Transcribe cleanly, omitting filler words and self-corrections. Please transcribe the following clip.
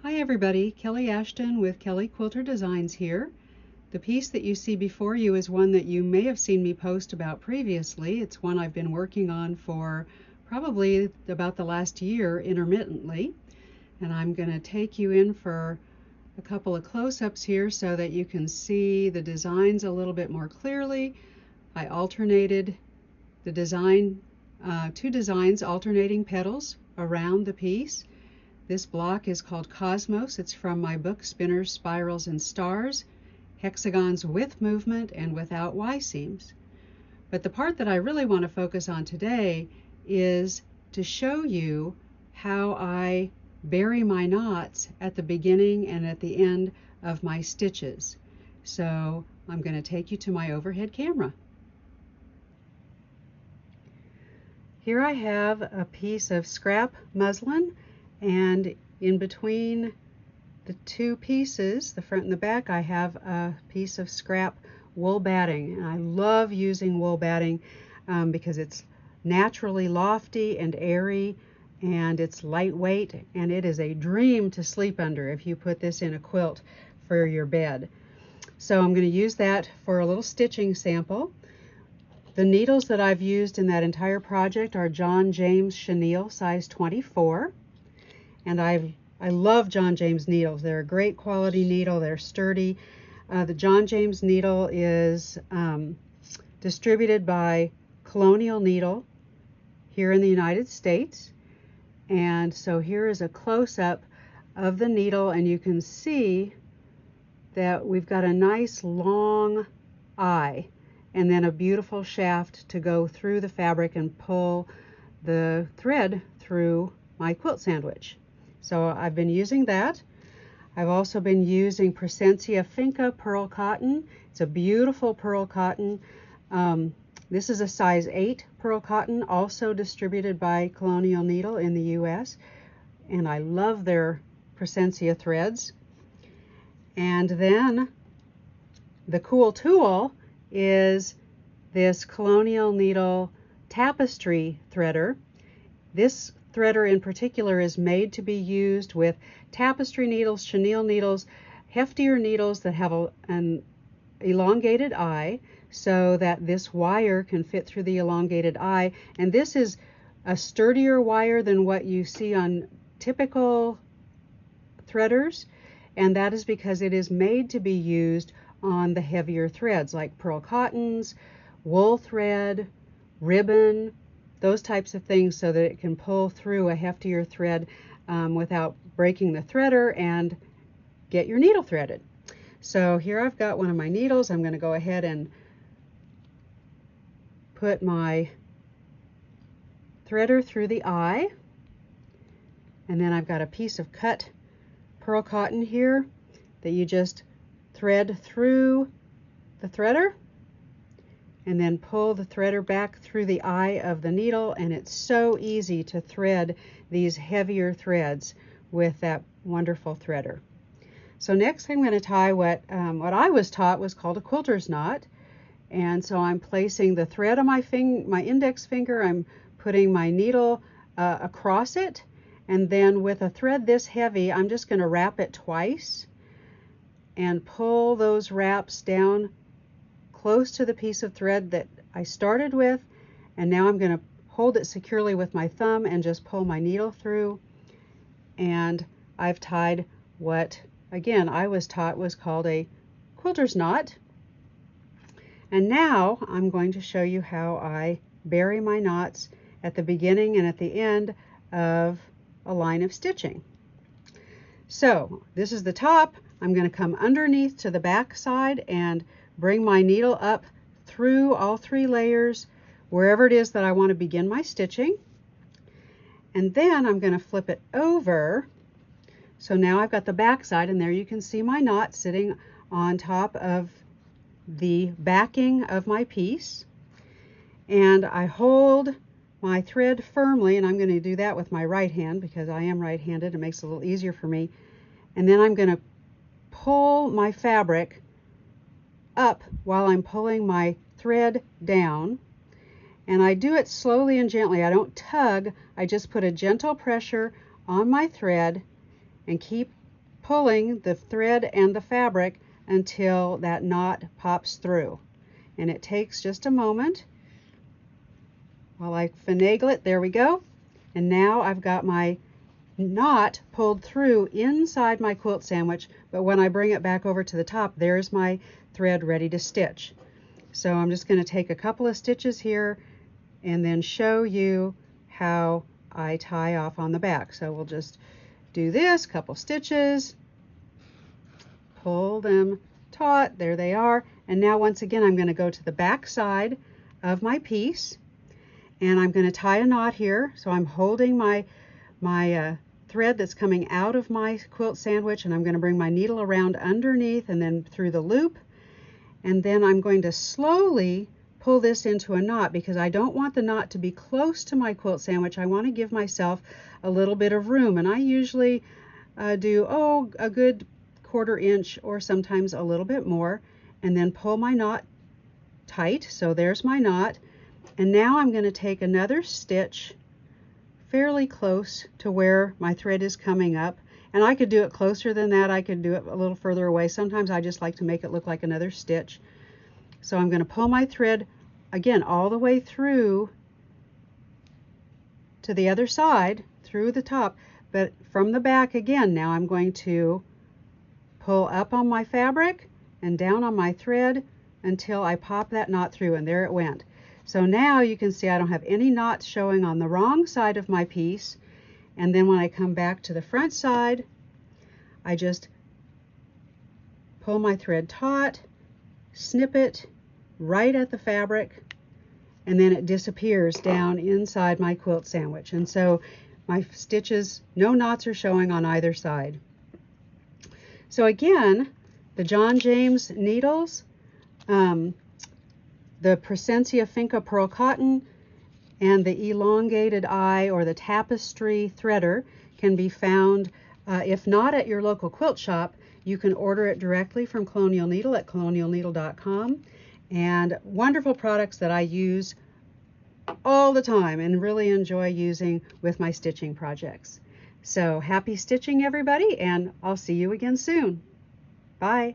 Hi everybody, Kelly Ashton with Kelly Quilter Designs here. The piece that you see before you is one that you may have seen me post about previously. It's one I've been working on for probably about the last year intermittently. And I'm going to take you in for a couple of close-ups here so that you can see the designs a little bit more clearly. I alternated the design, two designs alternating petals around the piece. This block is called Cosmos. It's from my book Spinners, Spirals, and Stars, Hexagons with Movement and Without Y-Seams. But the part that I really want to focus on today is to show you how I bury my knots at the beginning and at the end of my stitches. So I'm going to take you to my overhead camera. Here I have a piece of scrap muslin, and in between the two pieces, the front and the back, I have a piece of scrap wool batting. And I love using wool batting because it's naturally lofty and airy, and it's lightweight, and it is a dream to sleep under if you put this in a quilt for your bed. So I'm going to use that for a little stitching sample. The needles that I've used in that entire project are John James Chenille size 24. And I love John James needles. They're a great quality needle. They're sturdy. The John James needle is distributed by Colonial needle here in the United States. And so here is a close-up of the needle, and you can see that we've got a nice long eye and then a beautiful shaft to go through the fabric and pull the thread through my quilt sandwich. So I've been using that. I've also been using Presencia Perlé Cotton. It's a beautiful pearl cotton. This is a size 8 pearl cotton, also distributed by Colonial Needle in the US. And I love their Presencia threads. And then the cool tool is this Colonial Needle Tapestry Threader. This threader in particular is made to be used with tapestry needles, chenille needles, heftier needles that have an elongated eye so that this wire can fit through the elongated eye. And this is a sturdier wire than what you see on typical threaders, and that is because it is made to be used on the heavier threads like pearl cottons, wool thread, ribbon, those types of things, so that it can pull through a heftier thread without breaking the threader and get your needle threaded. So here I've got one of my needles. I'm going to go ahead and put my threader through the eye, and then I've got a piece of cut pearl cotton here that you just thread through the threader and then pull the threader back through the eye of the needle, and it's so easy to thread these heavier threads with that wonderful threader. So next I'm going to tie what I was taught was called a quilter's knot. And so I'm placing the thread on my index finger, I'm putting my needle across it, and then with a thread this heavy I'm just going to wrap it twice and pull those wraps down close to the piece of thread that I started with, and now I'm going to hold it securely with my thumb and just pull my needle through, and I've tied what again I was taught was called a quilter's knot. And now I'm going to show you how I bury my knots at the beginning and at the end of a line of stitching. So this is the top. I'm going to come underneath to the back side and bring my needle up through all 3 layers wherever it is that I want to begin my stitching. And then I'm going to flip it over. So now I've got the back side, and there you can see my knot sitting on top of the backing of my piece. And I hold my thread firmly, and I'm going to do that with my right hand because I am right-handed. It makes it a little easier for me. And then I'm going to pull my fabric up while I'm pulling my thread down, and I do it slowly and gently. I don't tug, I just put a gentle pressure on my thread and keep pulling the thread and the fabric until that knot pops through. And it takes just a moment while I finagle it. There we go. And now I've got my knot pulled through inside my quilt sandwich, but when I bring it back over to the top, there's my thread ready to stitch. So I'm just going to take a couple of stitches here and then show you how I tie off on the back. So we'll just do this, couple stitches, pull them taut, there they are. And now once again I'm going to go to the back side of my piece and I'm going to tie a knot here. So I'm holding my thread that's coming out of my quilt sandwich, and I'm going to bring my needle around underneath and then through the loop, and then I'm going to slowly pull this into a knot because I don't want the knot to be close to my quilt sandwich. I want to give myself a little bit of room, and I usually do a good 1/4 inch or sometimes a little bit more, and then pull my knot tight. So there's my knot, and now I'm going to take another stitch fairly close to where my thread is coming up, and I could do it closer than that. I could do it a little further away. Sometimes I just like to make it look like another stitch. So I'm going to pull my thread again all the way through to the other side, through the top, but from the back again. Now I'm going to pull up on my fabric and down on my thread until I pop that knot through, and there it went. So now you can see I don't have any knots showing on the wrong side of my piece. And then when I come back to the front side, I just pull my thread taut, snip it right at the fabric, and then it disappears down inside my quilt sandwich. And so my stitches, no knots are showing on either side. So again, the John James needles, the Presencia Perlé Cotton, and the elongated eye or the Tapestry Threader can be found, if not at your local quilt shop, you can order it directly from Colonial Needle at colonialneedle.com. And wonderful products that I use all the time and really enjoy using with my stitching projects. So happy stitching, everybody, and I'll see you again soon. Bye.